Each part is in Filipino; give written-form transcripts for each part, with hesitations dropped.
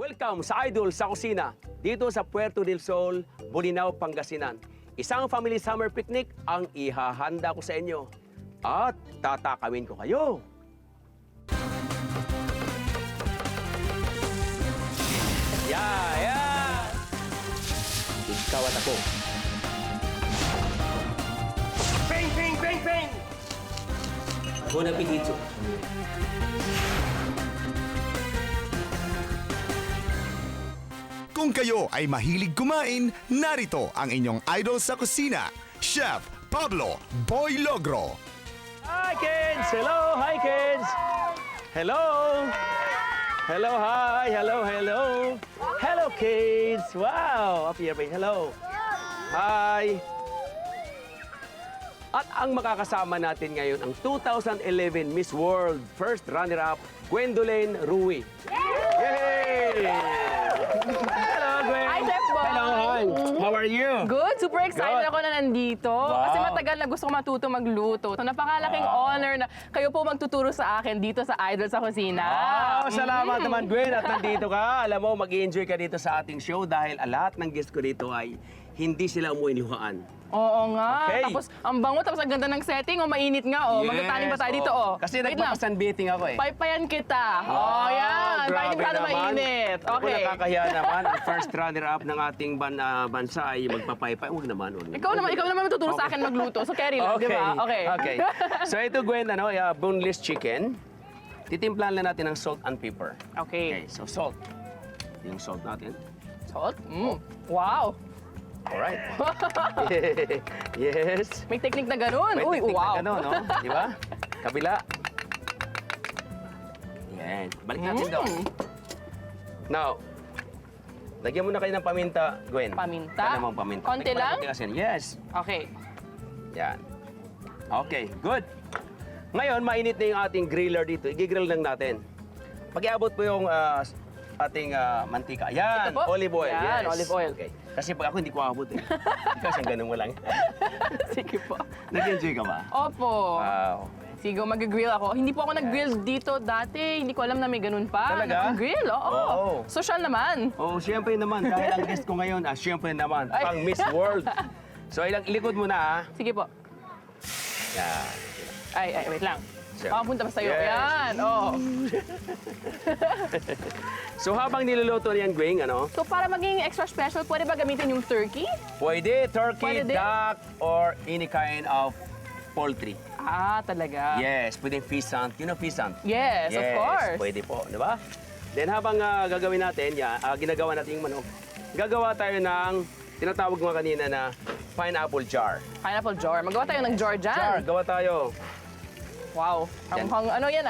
Welcome sa Idol sa Kusina, dito sa Puerto del Sol, Bolinao, Pangasinan. Isang family summer picnic ang ihahanda ko sa inyo. At tatakawin ko kayo. Yeah! Ikaw at ako. Ping, ping, ping, ping! Bon appetito. Kung kayo ay mahilig kumain, narito ang inyong idol sa kusina, Chef Pablo Boy Logro. Hi, kids! Hello! Hi, kids! Hello! Hello, hi! Hello, hello! Hello, kids! Wow! Up here, babe. Hello! Hi! At ang makakasama natin ngayon ang 2011 Miss World First Runner-Up, Gwendolyn Rui. Yay! Hello, Gwen! Hi, Chef Boy! Hello, hi! How are you? Good! Super excited Good. ako na nandito. Wow. Kasi matagal na gusto ko matuto magluto. So napakalaking honor na kayo po magtuturo sa akin dito sa Idol sa Kusina. Salamat naman, Gwen, at nandito ka. Alam mo, mag-i-enjoy ka dito sa ating show dahil lahat ng guest ko dito ay hindi sila umuinihuan. Oo nga. Okay. Tapos ang bango, tapos ang ganda ng setting. Mainit nga. Magtatanim pa tayo dito. Kasi Wait lang. nagpapasunbathing ako eh. Paypayan kita. Yan. Tayo hindi masyado mainit. Ako Okay. nakakahiya naman. Ang first runner-up ng ating bansa ay magpapaypay. Huwag naman, huwag naman. Ikaw naman matuturo sa akin magluto. So carry lang, di ba? Okay. So ito, Gwen, boneless chicken. Titimplahan lang natin ng salt and pepper. Okay, Okay. so salt. Yung salt natin. Salt? Wow. Alright. Yes. May technique na ganun. May Uy, technique wow. na gano'n, no? Di ba? Kabila. Yan. Balik natin doon. Now, lagyan mo na kayo ng paminta, Gwen. Paminta? Kaya namang paminta. Konti lang? Konti kasi. Yes. Okay. Yan. Okay, good. Ngayon, mainit na yung ating griller dito. I-grill lang natin. Pag-iabot po yung ating mantika. Yan, Ito po? olive oil. Yan, Yes. olive oil. Okay. Kasi pag ako hindi ko aabot eh. Kasi ganun mo lang. Sige po. Nag-enjoy ka ba? Opo. Wow. Sige, mag-grill ako. Hindi po ako nag-grill dito dati. Hindi ko alam na may ganun pa. Talaga? Nag-grill, oo. Oo. Social naman. Oh, siyempre naman. Dahil ang guest ko ngayon, siyempre naman, Ay. pang Miss World. So, ilikod mo na, Sige po. Yan. Ay, wait lang. Sure. Punta pa sa'yo. Yes. Yan, oo. So, habang niluluto niyan, Gwing, So, para maging extra special, pwede ba gamitin yung turkey? pwede turkey, Pwede din. duck, or any kind of poultry. Talaga? Yes, pwede pheasant. You know pheasant? Yes, of course. Pwede po, di ba? Then habang gagawin natin, ginagawa natin yung manok, gagawa tayo ng, tinatawag mo kanina na pineapple jar. Pineapple jar. Magawa tayo ng jar dyan. Jar, gawa tayo. Wow. Yan. Mukhang ano yan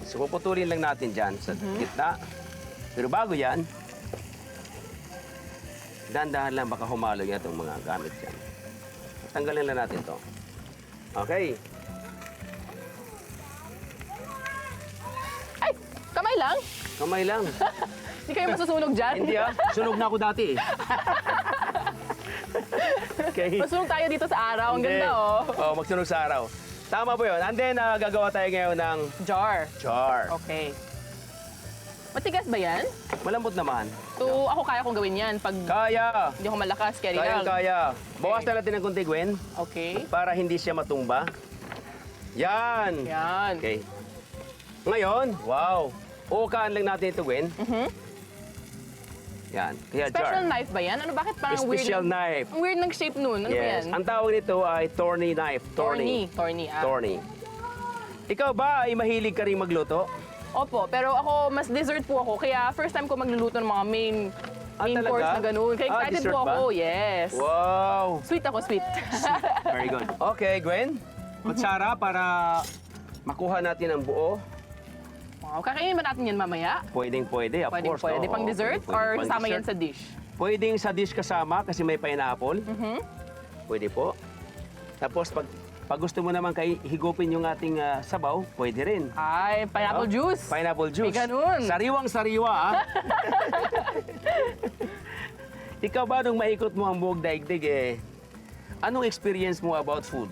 So, puputulin lang natin dyan sa gitna. Pero bago yan, dahan-dahan lang baka humalo yan itong mga gamit dyan. Tanggalin lang natin to. Okay. Ay! Kamay lang. Kamay lang. Hindi kayo masusunog dyan. Hindi sunog na ako dati eh. Okay. Masunog tayo dito sa araw. Ang ganda, oh. Oh, magsunog sa araw. Tama po yun. And then, gagawa tayo ngayon ng Jar. jar. Okay. Matigas ba yan? Malambot naman. So, ako kaya kong gawin yan pag Kaya. hindi ako malakas. Carry lang. Kaya. Bawas na natin ng konti, Gwen, Okay. para hindi siya matumba. Yan. Yan. Okay. Ngayon, wow. Uukaan lang natin ito, Gwen. Yan. Kaya Special jar. knife ba yan? Ano, bakit parang Special weird? knife. Ang weird ng shape nun. Ano ba yan? Yes. Ang tawag nito ay thorny knife. Thorny. Thorny. Ikaw ba ay mahilig ka rin magluto? Opo, pero ako, mas dessert po ako. Kaya first time ko magluluto ng mga main talaga? course na ganun. Kaya excited dessert po ba? ako. Yes. Wow. Sweet ako, sweet. Very good. Okay, Gwen. Kutsara para makuha natin ang buo. Wow. Kakainin ba natin yan mamaya? Pwedeng-pwede, of course. Pwede oo. pang dessert Pwede or pang kasama dessert. yan sa dish? Pwedeng sa dish kasama kasi may pineapple. Pwede po. Tapos pag gusto mo naman higupin yung ating sabaw, pwede rin. Ay, pineapple Oh, juice. Pineapple juice. May ganun. Sariwang-sariwa, Ikaw ba nung maikot mo ang buong daigdig anong experience mo about food?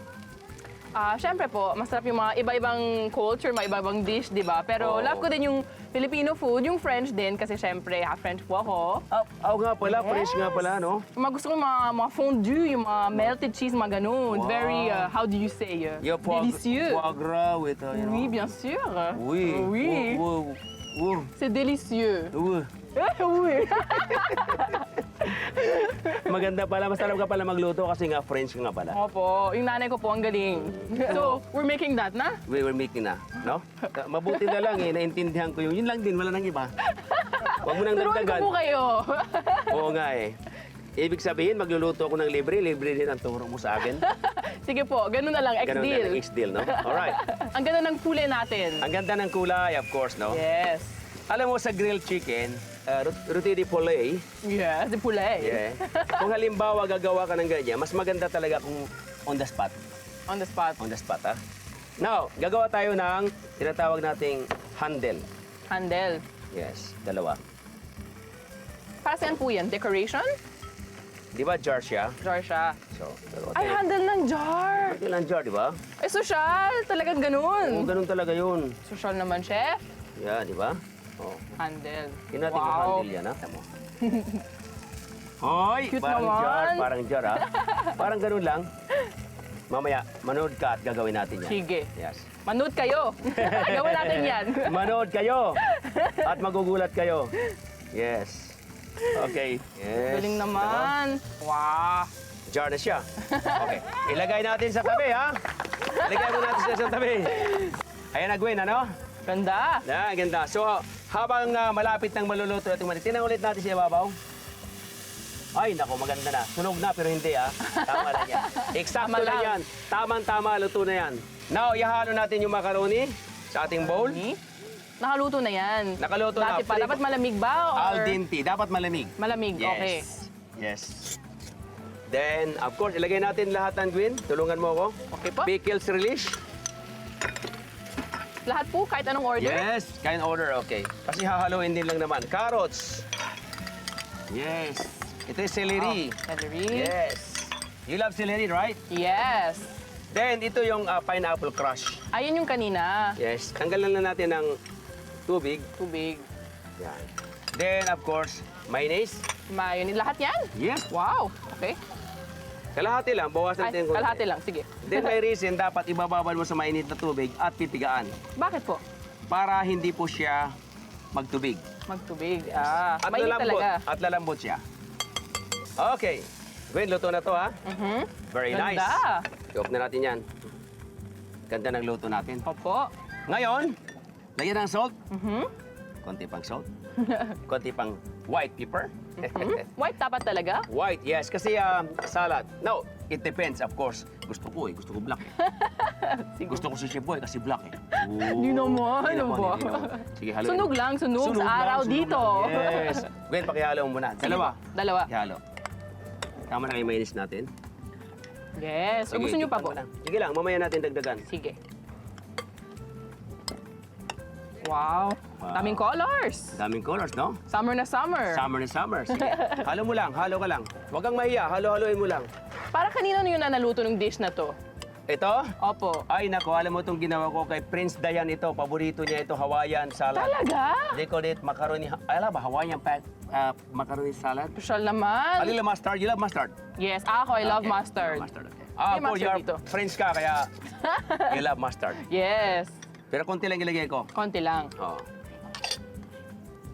Syempre po, masarap yung mga iba-ibang culture, mga iba-ibang dish, di ba? Pero Oo. love ko din yung Filipino food, yung French din, kasi syempre, half French po ako. Ako nga pala, French nga pala, no? Mga gusto ko mga fondue, yung mga melted cheese, mga ganun. Wow. Very, how do you say? Délicieux. Foie gras with, you know. Oui, bien sûr. Oui. Oui. C'est délicieux. Oui. Oui. Maganda pala, masarap ka pala magluto kasi nga French nga pala. Opo, yung nanay ko po ang galing. So, we're making that na? We were making na, no? Mabuti na lang naintindihan ko yun. Yun lang din, wala nang iba. Huwag mo nang Turuan ko dagdagan. po kayo. Oo nga eh. Ibig sabihin, magluluto ako ng libre din ang turo mo sa akin. Sige po, ganun na lang, Ganun ex-deal. na, ex-deal, no? Alright. Ang ganda ng kulay natin. Ang ganda ng kulay, of course, no? Yes. Alam mo, sa grilled chicken, roti de poulet, Yes, the pulay. yeah. Kung halimbawa gagawa ka ng ganyan, mas maganda talaga kung on the spot. On the spot. On the spot, ha? Now, gagawa tayo ng tinatawag nating handle. Handle. Yes, dalawa. Para saan po yan? Decoration? Di ba jar siya? Jar siya. So, dalawa Ay, tayo. handle ng jar! Handle ng jar, di ba? Ay, social! Talagang Oo, ganun. ganun talaga yun. Social naman, chef. Yeah, di ba? Oh. Handle. Tingnan natin kung Wow. handle yan, ha? Tamo. Hoy! Cute parang jar, naman. parang jar, ha? Parang ganun lang. Mamaya, manood ka at gagawin natin yan. Sige. Yes. Manood kayo. Gawin natin yan. Manood kayo at magugulat kayo. Yes. Okay. Yes. Galing naman. Wow. Jar na siya. Okay. Ilagay natin sa tabi, ha? Ilagay mo natin siya sa tabi. Ayan na, Gwen, ano? Ganda. Na, ganda. So, habang malapit nang maluluto natin, tingnan ulit natin siya, babaw. Ay, nako, maganda na. Sunog na, pero hindi, ha? Tama lang yan. Eksakto Tama lang lang. yan. Tamang-tama, luto na yan. Now, ihalo natin yung macaroni sa ating bowl. Nakaluto na yan. Nakaluto na. Dati pa. Dapat malamig ba? Al Or dente. Dapat malamig. malamig? Okay. Yes. Then, of course, ilagay natin lahat ng Gwen. Tulungan mo ako. Okay po. Pickles relish. Lahat po, kahit anong order? Yes, kind order, okay. Kasi hahaluin din lang naman. Carrots. Yes. Ito yung celery. Celery. Yes. You love celery, right? Yes. Then, ito yung pineapple crush. Ayun yung kanina. Yes. Tanggalan na natin ng tubig. Tubig. Yan. Then, of course, mayonnaise. Mayonnaise. Lahat yan? Yes. Wow. Okay. Kalahati lang. Bawasan Ay, natin konti. kalahati lang. Sige. Then, may reason, dapat ibababad mo sa mainit na tubig at pipigaan. Bakit po? Para hindi po siya magtubig. Magtubig. At Mainit lalambot. talaga. At lalambot siya. Okay. Gwen, luto na to, ha? Very nice. Ganda. I-off na natin yan. Ganda ng luto natin. Opo. Ngayon, lagyan ng salt. Konti pang salt. Konti pang white pepper. White dapat talaga? White, yes. Kasi salad. No, it depends, of course. Gusto ko black eh. Sige. Gusto ko si Chef Boy kasi black eh. Hindi naman, Hindi ano ba? hindi naman. Sige, haluin. Sunog lang, sunog sa lang, araw sunog dito. lang. Yes. Gwen, pakihalo mo muna. Dalawa. Dalawa. Ihalo. Tama na yung mayonnaise natin. Yes. O Sige, gusto nyo pa tikman po? mo lang. Sige lang, mamaya natin dagdagan. Sige. Wow. Daming colors. Daming colors, no? Summer na summer. Summer na summer. Sige. Halo mo lang, halo ka lang. Huwag kang mahiya, halo-haloin mo lang. Para kanino yun na naluto ng dish na to? Ito? Opo. Ay, nako, alam mo itong ginawa ko kay Prince Dayan ito. Paborito niya ito, Hawaiian salad. Talaga? They call it macaroni, alam ba, Hawaiian macaroni salad? Special A naman. little mustard, you love mustard? Yes, ako, I love Okay, mustard. you love mustard, okay. May Paul, mustard you're dito. French ka, kaya you love mustard. Yes. Pero konti lang ilagay ko. Konti lang. Oh.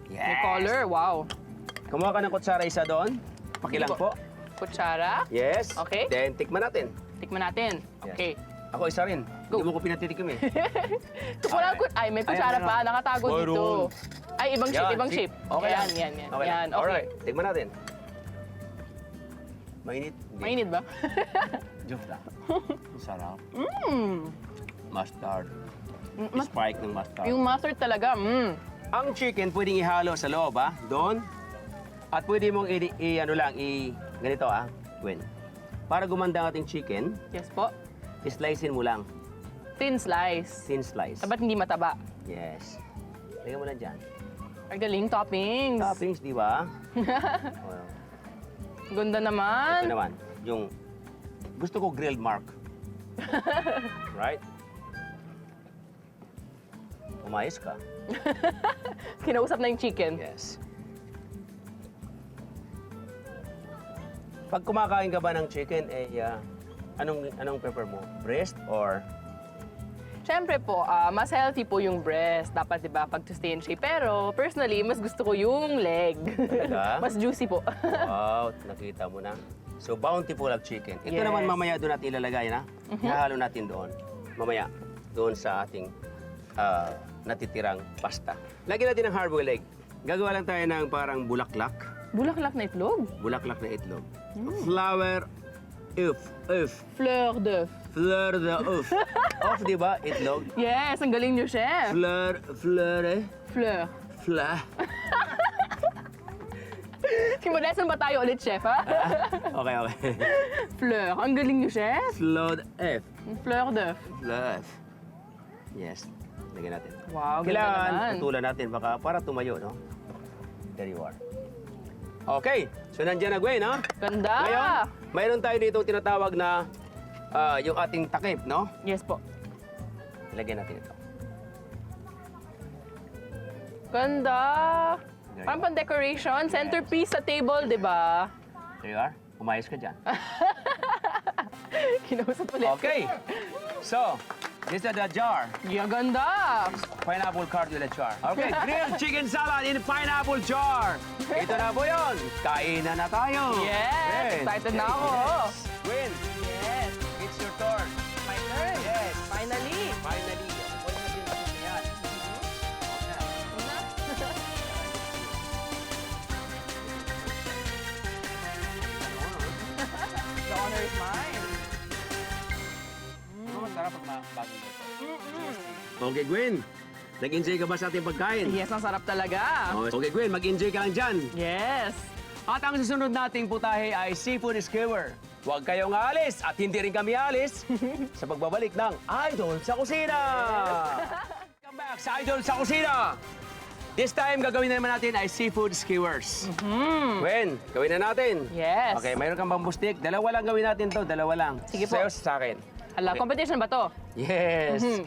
Yes. May color, wow. Kumuha ka ng kutsara isa doon. Pakilang po. Kutsara. Yes. Okay. Then, tikman natin. Tikman natin. Yes. Okay. Ako isa rin. Go. Hindi mo ko pinatitikim eh. Ay, may kutsara Ayan, pa, meron. nakatago Mayroon. dito. Ay, ibang shape, Yan, ibang see? shape. Okay yan, lang. yan, yan. Okay. Yan, okay. Alright, tikman natin. Mainit? Hindi. Mainit ba? Joke lang. Ang sarap. Mmm. Mustard. Spike ng mustard. Yung mustard talaga, Ang chicken pwedeng ihalo sa loob, ha? Doon. At pwede mong ganito, ha? Gwen. Para gumanda ang ating chicken, Yes po. slicein mo lang. Thin slice. Thin slice. Dapat hindi mataba. Yes. Lagyan mo lang dyan. Ang galing, toppings. Toppings, di ba? Oh, Ganda ito naman. naman, yung gusto ko grilled mark. Right? Umayos ka. Kinausap na yung chicken. Yes. Pag kumakain ka ba ng chicken, anong prefer mo? Breast or... Siyempre po, mas healthy po yung breast. Dapat, di ba, pag to stay in shape. Pero, personally, mas gusto ko yung leg. Talaga? Mas juicy po. Wow, nakita mo na. So, bountiful of chicken. Ito Yes. naman mamaya doon natin ilalagay na. Ihahalo natin doon. Mamaya, doon sa ating natitirang pasta. Lagyan natin ng hard-boiled egg. Gagawa lang tayo ng parang bulaklak. Bulaklak na itlog. Bulaklak na itlog. Flower, Fleur d'oeuf. fleur de oeuf. Off, di ba? Itlog. Yes, ang galing niyo, chef. Fleur, Fleur. fla. Kimodesan ba tayo ulit, chef, ha? Okay. Fleur. Ang galing niyo, chef. Fleur de oeuf. Fleur d'oeuf. Fleur. Yes. Lagyan natin. Wow, ganda Kailangan naman. putulan natin baka para tumayo, no? There you are. Okay, so nandiyan na Gwen, no? Ganda. Ngayon, mayroon tayo dito tinatawag na yung ating takip, no? Yes po. Ilagyan natin ito. Ganda. There you Parang pang-decoration. Centerpiece sa table, di ba? There you are. Umayos ka dyan. Kinausap ulit. Okay. So, this is the jar. Yeah, ganda. Pineapple card with a jar. Okay, grilled chicken salad in pineapple jar. Ito na po yun. Kainan na tayo. Yes, excited na ako. Yes. Gwen, Yes. it's your turn. My turn. Yes. Finally. Finally. Pwede na din natin yan. Una. The honor is mine. Masarap pag bagong luto. Okay, Gwen. Nag-enjoy ka ba sa ating pagkain? Yes, ang sarap talaga. Okay, Gwen. Mag-enjoy ka lang dyan. Yes. At ang susunod nating putahe ay seafood skewer. Huwag kayong aalis at hindi rin kami aalis sa pagbabalik ng Idol sa Kusina! Welcome back sa Idol sa Kusina! This time, gagawin na naman natin ay seafood skewers. Gwen, gawin na natin. Yes. Okay, mayroon kang bamboo stick. Dalawa lang gawin natin to, dalawa lang. Sige po. Sa'yo, sa akin. Hala, Okay. competition ba to? Yes. Mhm.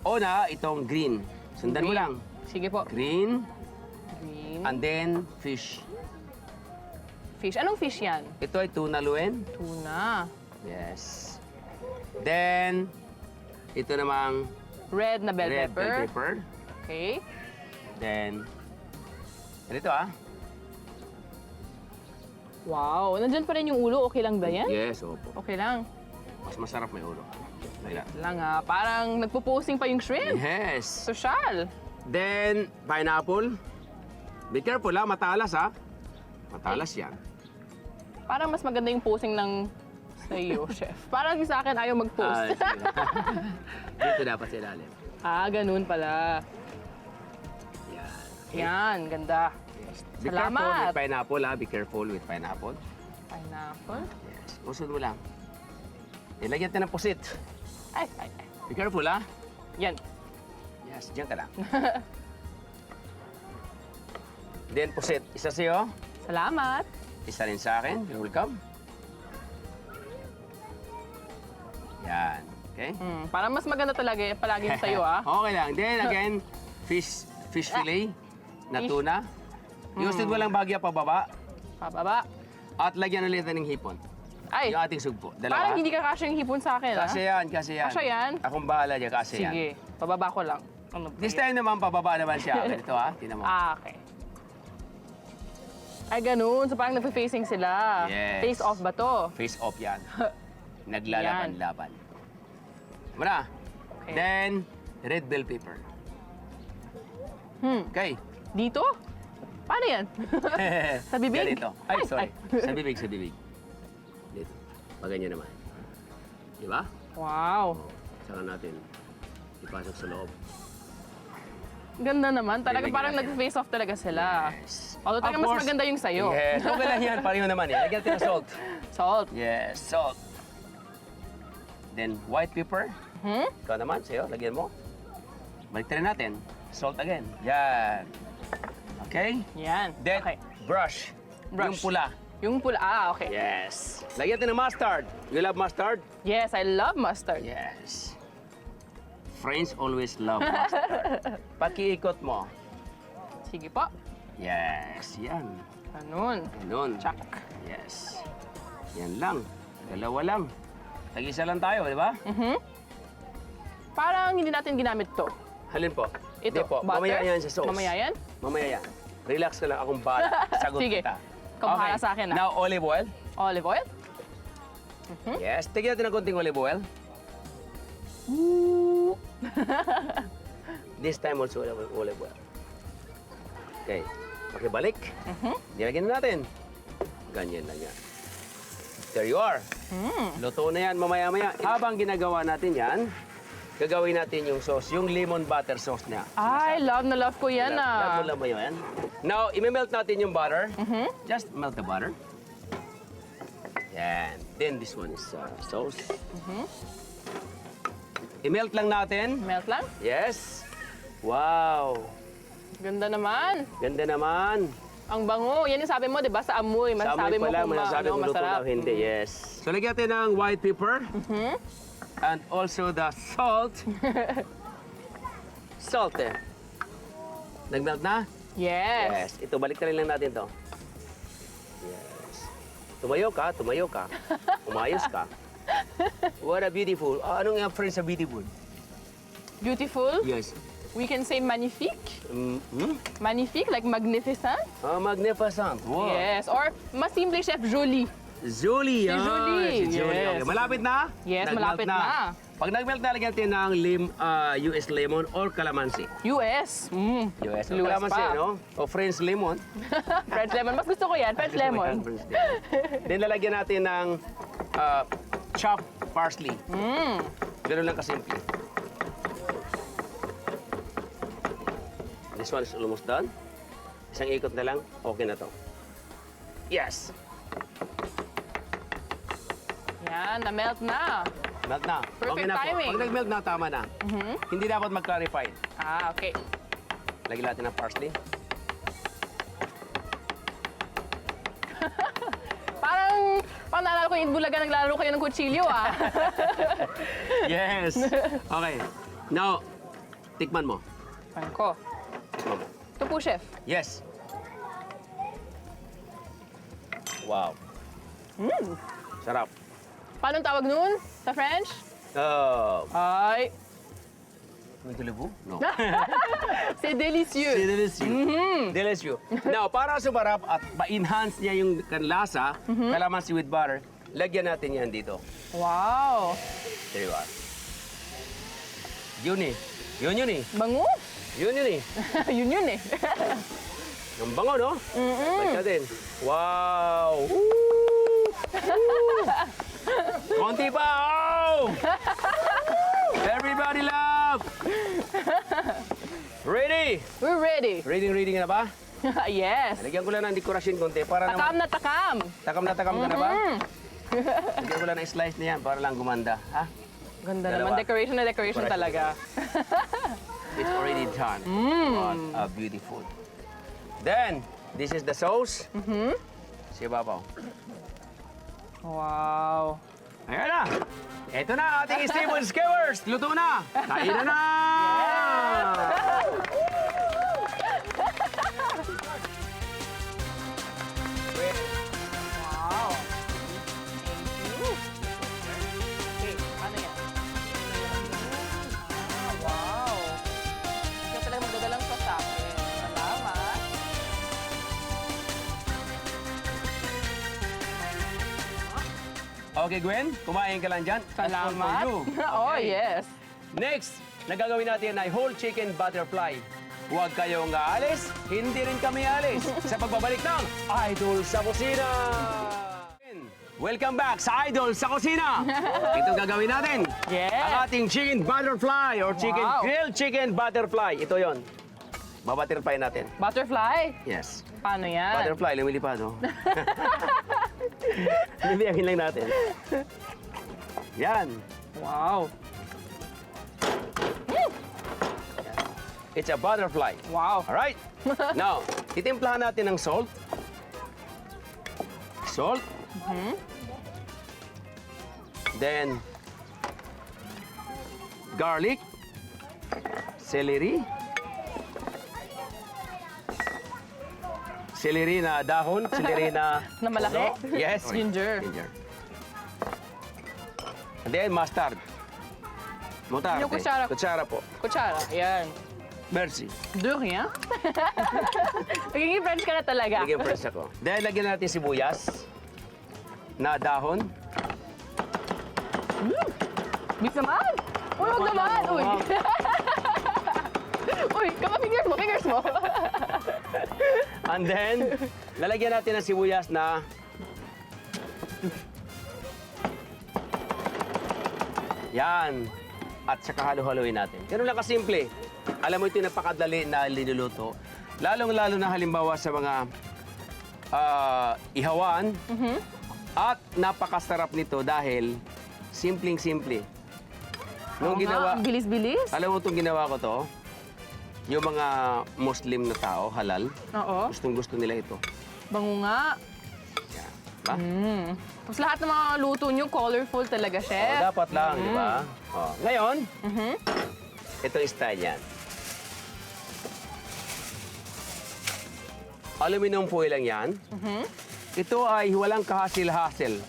Una, itong green. Sundan mo Green. lang. Sige po. Green, Green. and then fish. Fish. Anong fish yan? Ito ay tuna luen. Tuna. Yes. Then, ito namang Red na bell red pepper. bell pepper. Okay. Then, ganito ah. Wow. Nandyan pa rin yung ulo. Okay lang ba yan? Yes, opo. Okay lang. Mas masarap may ulo. Kaya. Lang ha. Parang nagpo-posing pa yung shrimp. Yes. Social. Then, pineapple. Be careful ha, matalas ha. Matalas yan. Parang mas maganda yung posing ng sa iyo, chef. Parang yung sa akin ayaw mag-post. sige. Dito dapat sa ilalim. Ganun pala. Yan. Yan, ganda. Yes. Be careful Salamat. with pineapple ha. Be careful with pineapple. Pineapple. Yes. Usod mo lang. Ilagyan natin ng pusit. Ay. Be careful ha. Yan. Yes, diyan ka lang. Then pusit. Isa sa'yo. Salamat. Isa rin sa akin. You're welcome. Yan. Okay? Parang mas maganda talaga palagi yung sa'yo, ah. Okay lang. Then again, fish fillet na Fish. tuna. Iustin mo lang bagya pababa Pababa. at lagyan ulit ng hipon. Ay, Yung ating sugpo. Dalawa. parang hindi ka kasya yung hipon sa akin, ah. Kasi yan, kasi yan. Kasya yan? Akong bahala dyan, kasi yan. Sige, pababa ko lang. Ano ba This yun? time naman, pababa naman siya. Ganito ha, tinan mo. Okay. Ay, ganun. So parang nagpe-facing sila. Yes. Face off ba to? Face off yan. Naglalaban-laban. Muna. Okay. Then, red bell pepper. Okay. Dito? Paano yan? Sa bibig? Ganito. Ay, sorry. Sa bibig, sa bibig. Dito. Paganyan naman. Di ba? Wow. Saka natin ipasok sa loob. Ganda naman. Talaga Nilagyan parang natin. nag-face off talaga sila. Yes. Although talaga Of mas course. maganda yung sa'yo. Yes. Okay lang yan. Pareho naman yan. Lagyan natin ng salt. Salt. Yes, salt. Then, white pepper. Ikaw naman, sa'yo. Lagyan mo. Baliktarin natin. Salt again. Yan. Okay? Yan. Then, Okay. brush. Brush. Yung pula. Yung pula. Ah, okay. Yes. Lagyan natin ng mustard. You love mustard? Yes, I love mustard. Yes. French always love mustard. Pakiikot mo. Sige po. Yes, yan. Ganun. Ganun. Check. Yes. Yan lang. Dalawa lang. Tag-isa lang tayo, di ba? Parang hindi natin ginamit to. Halin po. Ito, Hindi po. butter? Mamaya yan sa sauce. Mamaya yan? Mamaya yan. Relax ka lang. Akong bala. Sagot Sige. kita. Ikaw bahala sa akin, ah. Now, olive oil. Olive oil? Yes. Tigyan natin ng konting olive oil. This time also olive oil. Okay. Pakibalik. Nilagyan na natin. Ganyan lang yan. There you are. Luto na yan mamaya-maya. Habang ginagawa natin yan, gagawin natin yung sauce, yung lemon butter sauce niya. Ay, love na love ko yan, ah. Love mo yan. Now, i-melt natin yung butter. Just melt the butter. Yan. Then this one is sauce. I-melt lang natin. Melt lang? Yes. Wow. Ganda naman. Ganda naman. Ang bango. Yan yung sabi mo, di ba? Sa amoy. Sa Masasabi amoy mo pa lang, kung masasabi kung luto masarap. na o hindi. Yes. So, lagyan natin ng white pepper. And also the salt. Salt eh. Nag-melt na? Yes. Ito, balik na rin lang natin to. Yes. Tumayo ka. Umayos ka. What a beautiful. Anong yung friend sa beautiful? Beautiful. Yes. We can say magnifique. Mm-hmm. Magnifique, like magnificent. Magnificent. Wow. Yes. Or mas simple, chef, jolie. Julie. Si Julie. Si Julie. Yes. Okay. Malapit na? Yes, Nag-melt malapit na. Pag nag-melt na, lagyan natin ng US lemon or calamansi. US. US or Luwas calamansi, pa. no? O French lemon. French lemon. Mas gusto ko yan, French lemon. French lemon. Then lalagyan natin ng chopped parsley. Ganun lang kasimple. This one is almost done. Isang ikot na lang, okay na to. Yes! Yan, na-melt na. Melt na. Perfect Okay na po. timing. Pag nag-melt na, tama na. Hindi dapat mag-clarify. Ah, okay. Lagyan natin ng parsley. Parang naalala ko yung Bulaga, naglalaro kayo ng kutsilyo, ah. Yes! Okay. Now, tikman mo. Ano ko? Tikman mo. Ito po, chef. Yes! Wow. Sarap. Paano tawag nun sa French? Ay, Mentelebu? No. c'est délicieux. Delicious. Delicious. Now, para sumarap at ma-enhance niya yung lasa, calamansi with butter, lagyan natin yan dito. Wow. There you are. Yun eh. Yun eh. Bango? Yun eh. Yun eh. Ang bango, no? Balik natin. Wow! Konti pa! Oh! Everybody love! Ready? We're ready. Ready na ba? Yes. Lagyan ko lang ng dekorasyon konti para Takam naman... na takam. Takam ka na ba? Lagyan ko lang ng slice na yan para lang gumanda. Ha? Ganda Dalawa. naman. Decoration na decoration talaga. It's already done. What a beautiful. Then, this is the sauce. Si Babaw. Wow. Ayan na. Ito na ating Steven Skewers. Luto na. Kain na! Wow. Thank you. Okay, paano yan? Wow. Ikaw talaga magdadalang sauce sa akin. Salamat. Okay, Gwen. Kumain ka lang dyan. That's all for Salamat. you. Oh, Okay. yes. Next, nagagawin natin ay whole chicken butterfly. Huwag kayong aalis, hindi rin kami aalis sa pagbabalik ng Idol sa Kusina! Welcome back sa Idol sa Kusina! Ito gagawin natin. Yes. Ang ating chicken butterfly or chicken Wow. grilled chicken butterfly. Ito yon. Babutterfly natin. Butterfly? Yes. Paano yan? Butterfly, lumilipad, oh. Bibiyagin lang natin. Yan. Wow. It's a butterfly. Wow. Alright? Now, titimplahan natin ng salt. Salt. Then, garlic. Celery. Celery na dahon. Celery na... Na malaki? puno. Yes. Ginger. Ginger. And then, mustard. Mutarte. Yung kutsara. Kutsara po. Kutsara, yan. Merci. De rien. Magiging French ka na talaga. Lagyan fresh ako. Then, lagyan natin sibuyas na dahon. Bis naman! Uy, wag naman! Uy! Uy, fingers mo, fingers mo! And then, lalagyan natin ng sibuyas na yan. At saka halo-haloin natin. Ganun lang kasimple. Alam mo ito yung napakadali na linuluto. Lalong-lalo na halimbawa sa mga ihawan. At napakasarap nito dahil simpleng-simple. Nung ginawa, Bilis-bilis. alam mo itong ginawa ko to? Yung mga Muslim na tao, halal, Oo. gustong-gusto nila ito. Bango nga. Yan. Ba? Tapos lahat ng mga luto nyo, colorful talaga, Oh, chef. dapat lang, di ba? Oh. Ngayon, ito yung style yan. Aluminum foil lang yan. Ito ay walang kahasil-hasil,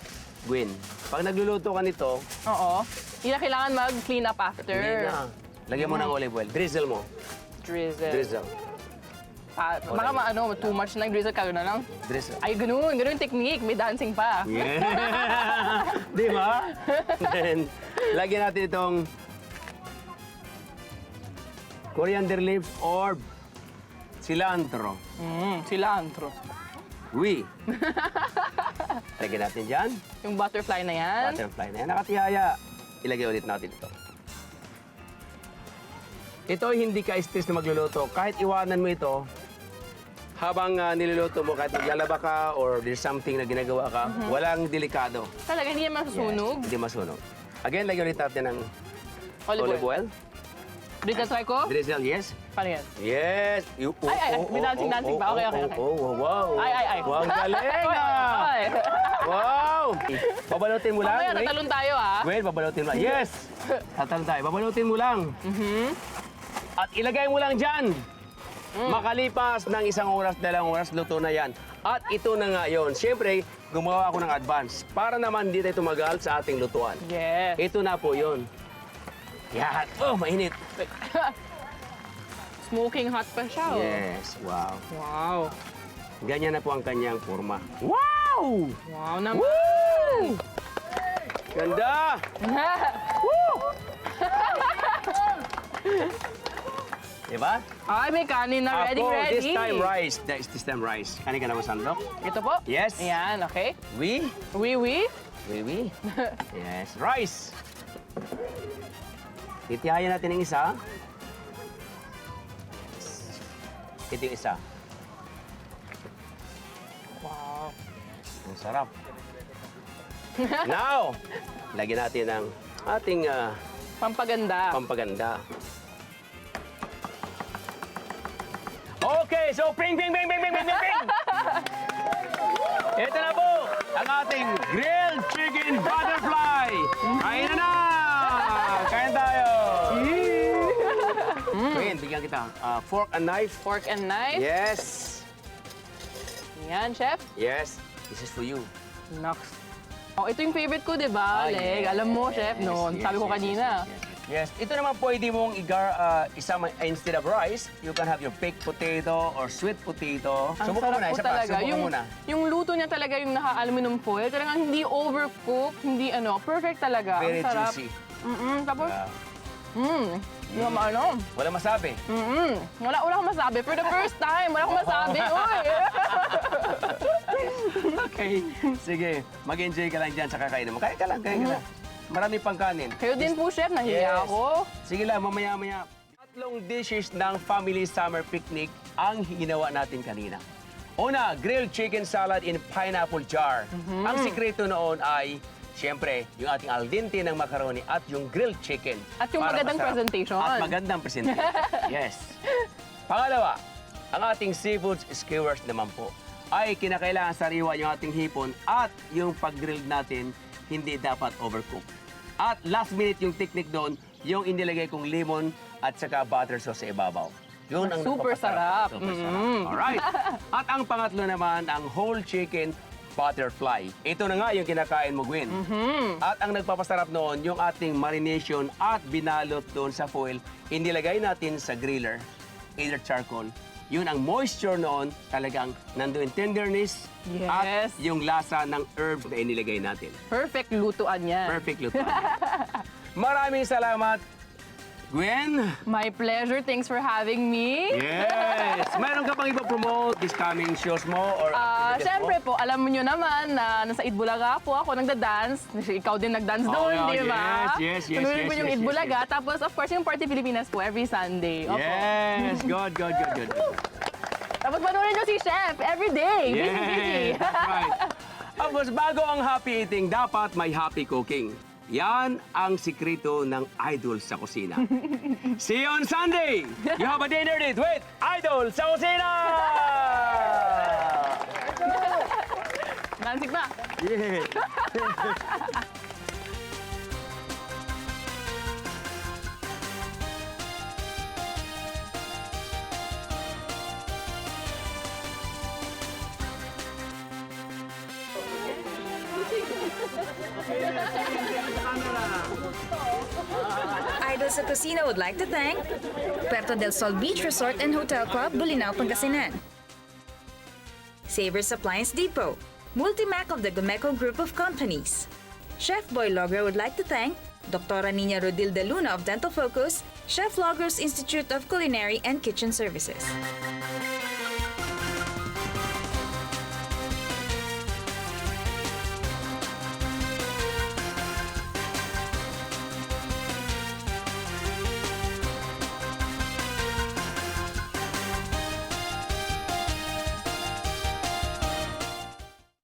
Gwen. Pag nagluluto ka nito, Oo. Hindi na kailangan mag-clean up after. hindi na. Lagyan mo ng olive oil. Drizzle mo. Drizzle. Drizzle. Baka too much na drizzle ka na lang. Drizzle. Ay, ganun yung technique. May dancing pa. Yeah. Di ba? Then, lagyan natin itong coriander leaves or cilantro. Cilantro. Oui. Lagyan natin dyan. Yung butterfly na yan. Butterfly na yan. Nakatihaya. Ilagay ulit natin ito. Ito ay hindi ka stress na magluluto. Kahit iwanan mo ito, habang niluluto mo, kahit maglalaba ka or there's something na ginagawa ka, walang delikado. Talaga, hindi yan masusunog. Hindi masunog. Again, lagyan ulit natin ng Olive olive oil. oil. Drizzle try ko? Drizzle, yes. Paano yan? Yes. Ay, may dancing pa. Okay. Wow. Ay. Wow, ang galing Oy, ah. oy. Wow. Babalutin mo lang. Mamaya, wait. tatalon tayo ah. Wait, babalutin mo lang. Yes! Tatalon tayo. Babalutin mo lang. At ilagay mo lang dyan. Makalipas ng 1 oras, 2 oras, luto na yan. At ito na nga yun. Siyempre, gumawa ako ng advance para naman hindi tayo tumagal sa ating lutuan. Yes. Ito na po yun. Yan. Oh, mainit. Smoking hot pa siya oh. Yes. Wow. Wow. Ganyan na po ang kanyang forma. Wow! Wow naman. Woo! Ganda! Diba? Ay, may kanin na ready. this time rice. This time rice. Kanin ka naman sandok? Ito po? Yes. Ayan, okay. Oui. Oui. Oui. Yes. Rice. Titihayan natin yung isa. Ito yung isa. Wow. Ang sarap. Now, lagyan natin ng ating Pampaganda. pampaganda. Okay, so ping. Ito na po ang ating grilled chicken butterfly. Kain na! Kain tayo! Queen, bigyan kita. Fork and knife. Fork and knife. Yes. Yan, chef. Yes. This is for you. Nox. Oh, ito yung favorite ko, di ba? Leg. Alam mo, chef, noon. Sabi ko kanina. Yes. Ito naman pwede mong isama instead of rice, you can have your baked potato or sweet potato. Ang Subukan mo sarap na, po isa pa. talaga. Subukan mo na. Yung luto niya talaga yung naka-aluminum foil. Talagang hindi overcooked, hindi perfect talaga. Very Ang sarap. juicy. Tapos, Yeah. hindi ko maano. Wala masabi. Wala akong masabi. For the first time, wala akong masabi. Uy! Okay. Sige, mag-enjoy ka lang dyan sa kakainin mo. Kaya ka lang. Marami pang kanin. Kayo din po, chef. Nahiya ako. Sige lang, mamaya-maya. 3 dishes ng family summer picnic ang ginawa natin kanina. Una, grilled chicken salad in pineapple jar. Ang sikreto noon ay, siyempre, yung ating al dente ng macaroni at yung grilled chicken. At yung Para magandang masarap. presentation. At magandang presentation. Yes. Pangalawa, ang ating seafood skewers naman po. ay kinakailangan sariwa yung ating hipon at yung pag-grill natin hindi dapat overcook. At last minute yung technique doon, yung inilagay kong lemon at saka butter sauce sa ibabaw. Yun ang Super nagpapasarap. sarap. Super sarap. Alright. At ang pangatlo naman, ang whole chicken butterfly. Ito na nga yung kinakain mo, Gwen. At ang nagpapasarap noon, yung ating marination at binalot doon sa foil, inilagay natin sa griller, either charcoal. Yun ang moisture noon, talagang nandoon tenderness at Yes. yung lasa ng herbs na inilagay natin. Perfect lutuan yan. Perfect lutuan. Maraming salamat, Gwen. My pleasure. Thanks for having me. Yes! Mayroon ka pang ipapromote this coming shows mo? Or activities mo? Siyempre po, alam nyo naman na nasa Itbulaga po ako nagda-dance. Ikaw din nag-dance Oh, doon, yeah, di ba? yes, Tuloy po yung yes, Itbulaga. Tapos, of course, yung Party Pilipinas po every Sunday. Opo. Yes! Good. Tapos panoorin nyo si Chef every day. Busy, busy. Yes! That's right. Of course, bago ang happy eating, dapat may happy cooking. Yan ang sikreto ng Idol sa Kusina. See you on Sunday! You have a dinner date with Idol sa Kusina! Dancing na. Yeah! Idol sa Kusina would like to thank Puerto del Sol Beach Resort and Hotel Club, Bolinao, Pangasinan. Savers Appliance Depot, Multimac of the Gomeco Group of Companies. Chef Boy Logger would like to thank Dr. Nina Rodil de Luna of Dental Focus, Chef Loggers Institute of Culinary and Kitchen Services.